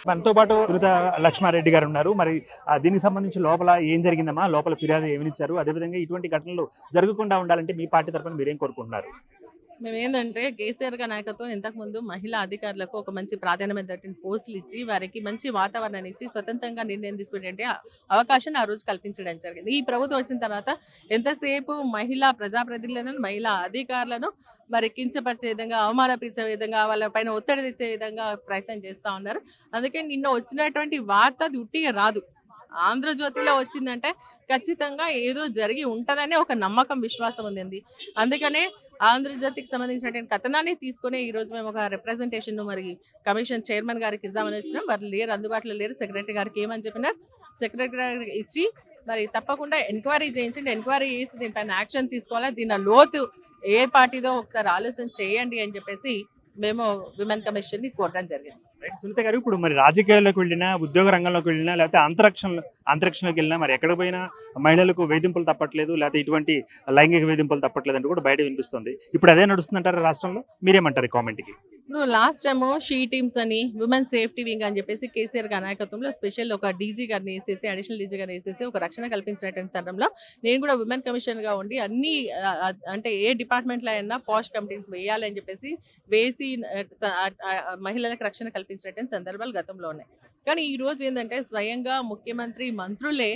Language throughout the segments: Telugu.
మనతో పాటు సునీత లక్ష్మారెడ్డి గారు ఉన్నారు. మరి దీనికి సంబంధించి లోపల ఏం జరిగిందమ్మా, లోపల ఫిర్యాదు ఏమనిచ్చారు, అదేవిధంగా ఇటువంటి ఘటనలు జరగకుండా ఉండాలంటే మీ పార్టీ తరఫున మీరేం కోరుకుంటున్నారు? మేమేందంటే కేసీఆర్ గారి నాయకత్వం ఇంతకుముందు మహిళా అధికారులకు ఒక మంచి ప్రాధాన్యమైనటువంటి పోస్టులు ఇచ్చి వారికి మంచి వాతావరణాన్ని ఇచ్చి స్వతంత్రంగా నిర్ణయం తీసుకునే అవకాశాన్ని ఆ రోజు కల్పించడం జరిగింది. ఈ ప్రభుత్వం వచ్చిన తర్వాత ఎంతసేపు మహిళా ప్రజాప్రతినిధులను మహిళా అధికారులను మరి కించపరిచే విధంగా అవమానపరిచే విధంగా వాళ్ళ పైన ఒత్తిడి తెచ్చే విధంగా ప్రయత్నం చేస్తూ ఉన్నారు. అందుకే నిన్న వచ్చినటువంటి వార్త అది ఉట్టిగా రాదు. ఆంధ్రజ్యోతిలో వచ్చిందంటే ఖచ్చితంగా ఏదో జరిగి ఉంటుందనే ఒక నమ్మకం విశ్వాసం ఉంది. అందుకనే ఆంధ్రజ్యోతికి సంబంధించినటువంటి కథనాన్ని తీసుకుని ఈ రోజు మేము ఒక రిప్రజెంటేషన్ మరి కమిషన్ చైర్మన్ గారికి ఇద్దామని వచ్చినాం. వారు లేరు, అందుబాటులో లేరు. సెక్రటరీ గారికి ఏమని చెప్పినారు, సెక్రటరీ గారికి ఇచ్చి మరి తప్పకుండా ఎంక్వైరీ చేయించండి, ఎంక్వైరీ చేసి దీనిపైన యాక్షన్ తీసుకోవాలా, దీని లోతు ఏ పార్టీదో ఒకసారి ఆలోచన చేయండి అని చెప్పేసి మేము విమెన్ కమిషన్ ని కోరడం జరిగింది. సునీత గారు, ఇప్పుడు మరి రాజకీయాల్లోకి వెళ్ళినా, ఉద్యోగ రంగంలోకి వెళ్ళినా, లేకపోతే అంతరిక్షంలోకి వెళ్ళినా మరి ఎక్కడ పోయినా మహిళలకు వేధింపులు తప్పట్లేదు, లేకపోతే ఇటువంటి లైంగిక వేధింపులు తప్పట్లేదు అంటే కూడా బయట వినిపిస్తుంది. ఇప్పుడు అదే నడుస్తుందంటారు రాష్ట్రంలో? మీరేమంటారు ఈ కామెంట్కి? ఇప్పుడు లాస్ట్ టైము షీ టీమ్స్ అని విమెన్ సేఫ్టీ వింగ్ అని చెప్పేసి కేసీఆర్ గారి నాయకత్వంలో స్పెషల్ ఒక డీజీ గారిని వేసేసి, అడిషనల్ డీజీ గారిని వేసేసి ఒక రక్షణ కల్పించినటువంటి తరంలో నేను కూడా విమెన్ కమిషన్గా ఉండి అన్ని అంటే ఏ డిపార్ట్మెంట్లో అయినా పాష్ కమిటీస్ వేయాలని చెప్పేసి వేసి మహిళలకు రక్షణ కల్పించినటువంటి సందర్భాలు గతంలో ఉన్నాయి. కానీ ఈ రోజు ఏంటంటే స్వయంగా ముఖ్యమంత్రి మంత్రులే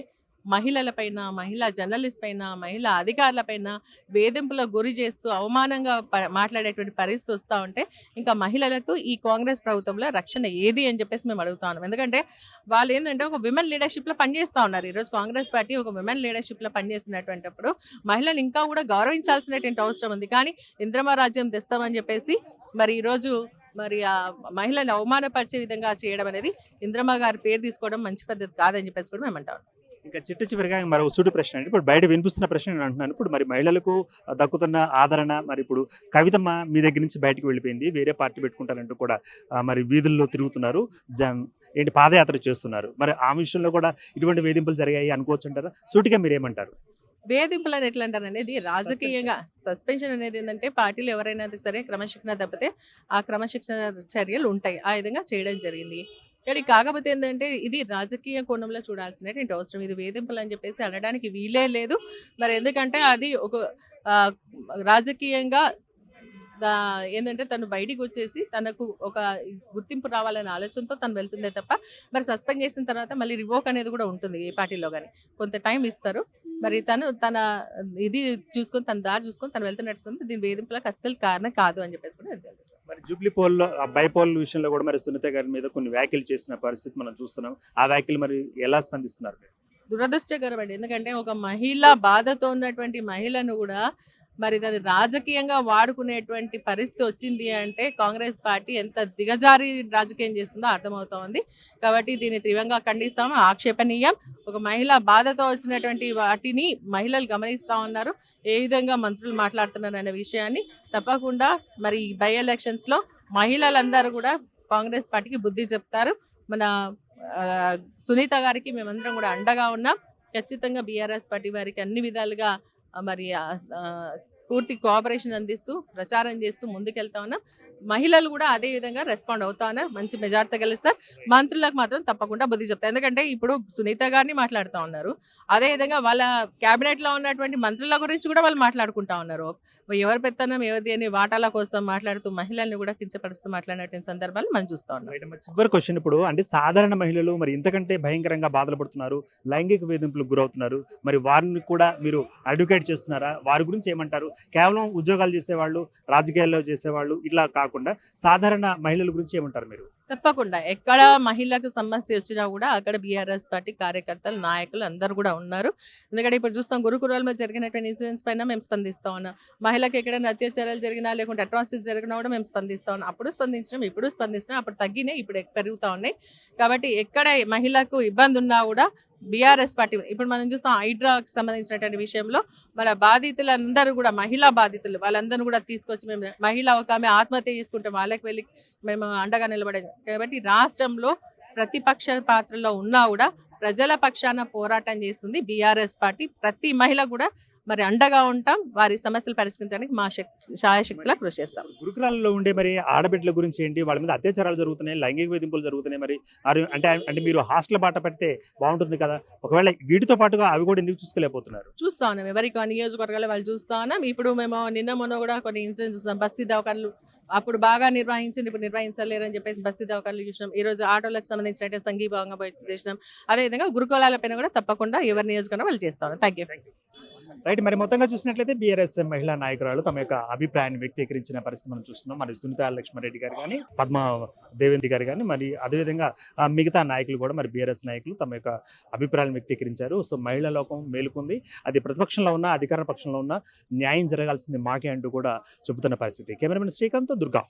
మహిళలపైన, మహిళా జర్నలిస్ట్ పైన, మహిళా అధికారులపైన వేధింపులకు గురి చేస్తూ అవమానంగా మాట్లాడేటువంటి పరిస్థితి వస్తూ ఉంటే ఇంకా మహిళలకు ఈ కాంగ్రెస్ ప్రభుత్వంలో రక్షణ ఏది అని చెప్పేసి మేము అడుగుతా ఉన్నాం. ఎందుకంటే వాళ్ళు ఏంటంటే ఒక విమెన్ లీడర్షిప్లో పనిచేస్తూ ఉన్నారు. ఈరోజు కాంగ్రెస్ పార్టీ ఒక విమెన్ లీడర్షిప్లో పనిచేస్తున్నటువంటిప్పుడు మహిళలు ఇంకా కూడా గౌరవించాల్సినటువంటి అవసరం ఉంది. కానీ ఇంద్రమ రాజ్యం తెస్తామని చెప్పేసి మరి ఈరోజు మరి ఆ మహిళని అవమానపరిచే విధంగా చేయడం అనేది ఇంద్రమ్మ గారి పేరు తీసుకోవడం మంచి పద్ధతి కాదని చెప్పేసి కూడా మేము అంటాం. ఇంకా చివరిగా మరో సూటి ప్రశ్న అంటే, ఇప్పుడు బయట వినిపిస్తున్న ప్రశ్న నేను అంటున్నాను. ఇప్పుడు మరి మహిళలకు దక్కుతున్న ఆదరణ, మరి ఇప్పుడు కవితమ్మ మీ దగ్గర నుంచి బయటకు వెళ్ళిపోయింది, వేరే పార్టీ పెట్టుకుంటారంటూ కూడా మరి వీధుల్లో తిరుగుతున్నారు, పాదయాత్ర చేస్తున్నారు. మరి ఆ విషయంలో కూడా ఇటువంటి వేధింపులు జరిగాయి అనుకోవచ్చు అంటారా? సూటిగా మీరేమంటారు? వేధింపులు అని ఎట్లా అంటారు అనేది రాజకీయంగా సస్పెన్షన్ అనేది ఏంటంటే పార్టీలు ఎవరైనా సరే క్రమశిక్షణ తప్పితే ఆ క్రమశిక్షణ చర్యలు ఉంటాయి. ఆ విధంగా చేయడం జరిగింది. కానీ కాకపోతే ఏంటంటే ఇది రాజకీయ కోణంలో చూడాల్సినటువంటి అవసరం. ఇది వేధింపులు అని చెప్పేసి అనడానికి వీలే లేదు. మరి ఎందుకంటే అది ఒక రాజకీయంగా ఏంటంటే తను బయటికి వచ్చేసి తనకు ఒక గుర్తింపు రావాలనే ఆలోచనతో తను వెళ్తుందే తప్ప మరి సస్పెండ్ చేసిన తర్వాత మళ్ళీ రివోక్ అనేది కూడా ఉంటుంది ఏ పార్టీలో కానీ. కొంత టైం ఇస్తారు. మరి తన ఇది చూసుకొని తన దారి చూసుకొని తను వెళ్తున్నట్టు దీని వేధింపులకు అస్సలు కారణం కాదు అని చెప్పేసి కూడా తెలుసు. మరి జూబ్లీ పోల్లో బైపోల్ విషయంలో కూడా మరి సునీత గారి మీద కొన్ని వ్యాఖ్యలు చేసిన పరిస్థితి మనం చూస్తున్నాం. ఆ వ్యాఖ్యలు మరి ఎలా స్పందిస్తున్నారు? దురదృష్టకరం అండి. ఎందుకంటే ఒక మహిళ బాధతో ఉన్నటువంటి మహిళను కూడా మరి దాన్ని రాజకీయంగా వాడుకునేటువంటి పరిస్థితి వచ్చింది అంటే కాంగ్రెస్ పార్టీ ఎంత దిగజారి రాజకీయం చేస్తుందో అర్థమవుతా ఉంది. కాబట్టి దీన్ని తీవ్రంగా ఖండిస్తాము, ఆక్షేపణీయం. ఒక మహిళ బాధతో వచ్చినటువంటి వాటిని మహిళలు గమనిస్తూ ఉన్నారు. ఏ విధంగా మంత్రులు మాట్లాడుతున్నారు అనే విషయాన్ని తప్పకుండా మరి బై ఎలక్షన్స్లో మహిళలందరూ కూడా కాంగ్రెస్ పార్టీకి బుద్ధి చెప్తారు. మన సునీత గారికి మేమందరం కూడా అండగా ఉన్నాం. ఖచ్చితంగా బీఆర్ఎస్ పార్టీ వారికి అన్ని విధాలుగా మరి పూర్తి కోఆపరేషన్ అందిస్తూ ప్రచారం చేస్తూ ముందుకెళ్తా ఉన్నాం. మహిళలు కూడా అదే విధంగా రెస్పాండ్ అవుతా ఉన్నారు. మంచి మెజార్టీ గెలుస్తారు. మంత్రులకు మాత్రం తప్పకుండా బుద్ధి చెప్తారు. ఎందుకంటే ఇప్పుడు సునీత గారిని మాట్లాడుతూ ఉన్నారు, అదేవిధంగా వాళ్ళ క్యాబినెట్లో ఉన్నటువంటి మంత్రుల గురించి కూడా వాళ్ళు మాట్లాడుకుంటా ఉన్నారు. ఎవరి పెత్తనం ఎవరిది అని వాటాల కోసం మాట్లాడుతూ మహిళల్ని కూడా కించపరుస్తూ మాట్లాడినటువంటి సందర్భాలు మనం చూస్తూ ఉన్నాం. చివరి క్వశ్చన్, ఇప్పుడు అంటే సాధారణ మహిళలు మరి ఇంతకంటే భయంకరంగా బాధలు పడుతున్నారు, లైంగిక వేధింపులకు గురవుతున్నారు. మరి వారిని కూడా మీరు అడ్వకేట్ చేస్తున్నారా? వారి గురించి ఏమంటారు? కేవలం ఉద్యోగాలు చేసేవాళ్ళు, రాజకీయాల్లో చేసేవాళ్ళు ఇట్లా కాకుండా సాధారణ మహిళల గురించి ఏమంటారు మీరు? తప్పకుండా ఎక్కడ మహిళలకు సమస్య వచ్చినా కూడా అక్కడ బీఆర్ఎస్ పార్టీ కార్యకర్తలు, నాయకులు అందరూ కూడా ఉన్నారు. ఎందుకంటే ఇప్పుడు చూస్తాం గురుకులాల మీద జరిగినటువంటి ఇన్సిడెంట్స్ పైన మేము స్పందిస్తూ ఉన్నాం. మహిళకి ఎక్కడైనా అత్యాచారాలు జరిగినా లేకుంటే అట్రాసిటీస్ జరిగినా కూడా మేము స్పందిస్తూ ఉన్నాం. అప్పుడు స్పందించినాం, ఇప్పుడు స్పందిస్తున్నాం. అప్పుడు తగ్గినాయి, ఇప్పుడు పెరుగుతూ ఉన్నాయి. కాబట్టి ఎక్కడ మహిళకు ఇబ్బంది ఉన్నా కూడా బీఆర్ఎస్ పార్టీ ఇప్పుడు మనం చూస్తాం హైడ్రాకి సంబంధించినటువంటి విషయంలో మన బాధితులందరూ కూడా మహిళా బాధితులు వాళ్ళందరూ కూడా తీసుకొచ్చి మేము మహిళ ఒక ఆమె ఆత్మహత్య చేసుకుంటే వాళ్ళకి వెళ్ళి మేము అండగా నిలబడేది. కాబట్టి రాష్ట్రంలో ప్రతిపక్ష పాత్రలో ఉన్నా కూడా ప్రజల పక్షాన పోరాటం చేస్తుంది బీఆర్ఎస్ పార్టీ. ప్రతి మహిళ కూడా మరి అండగా ఉంటాం, వారి సమస్యలు పరిష్కరించడానికి మా శాయశక్తిలా కృషి చేస్తాం. గురుకులాల్లో ఉండే మరి ఆడబిడ్డల గురించి ఏంటి? వాళ్ళ మీద అత్యాచారాలు జరుగుతున్నాయి, లైంగిక వేధింపులు జరుగుతున్నాయి. మరి అంటే అంటే మీరు హాస్టల్ బాట పడితే బాగుంటుంది కదా. ఒకవేళ వీటితో పాటుగా అవి కూడా ఎందుకు చూసుకోలేకపోతున్నారు? చూస్తా ఉన్నాం, ఎవరికి ఆ నియోజకవర్గాల్లో వాళ్ళు చూస్తా ఉన్నాం. ఇప్పుడు మేము నిన్న మొన్న కూడా కొన్ని ఇన్సిడెంట్స్ చూస్తాం. బస్తీ దవాఖానలు అప్పుడు బాగా నిర్వహించింది, ఇప్పుడు నిర్వహించలేరని చెప్పేసి బస్తీ దవాఖానలు చూసినాం. ఈ రోజు ఆటోలకు సంబంధించిన సంఘీభావంగా చేసినాం. అదేవిధంగా గురుకులాల పైన కూడా తప్పకుండా ఎవరి నియోజకవర్గం వాళ్ళు చేస్తా ఉన్నాం. Thank you. రైట్. మరి మొత్తంగా చూసినట్లయితే బీఆర్ఎస్ మహిళా నాయకురాలు తమ యొక్క అభిప్రాయాన్ని వ్యక్తీకరించిన పరిస్థితి మనం చూస్తున్నాం. మరి సునీత లక్ష్మారెడ్డి గారు కానీ, పద్మ దేవేంద్ర గారు కానీ, మరి అదేవిధంగా మిగతా నాయకులు కూడా మరి బీఆర్ఎస్ నాయకులు తమ యొక్క అభిప్రాయాలను వ్యక్తీకరించారు. సో మహిళా లోకం మేలుకుంది, అది ప్రతిపక్షంలో ఉన్న అధికార పక్షంలో ఉన్న న్యాయం జరగాల్సింది మాకే అంటూ కూడా చెబుతున్న పరిస్థితి. కెమెరామెన్ శ్రీకాంత్, దుర్గా.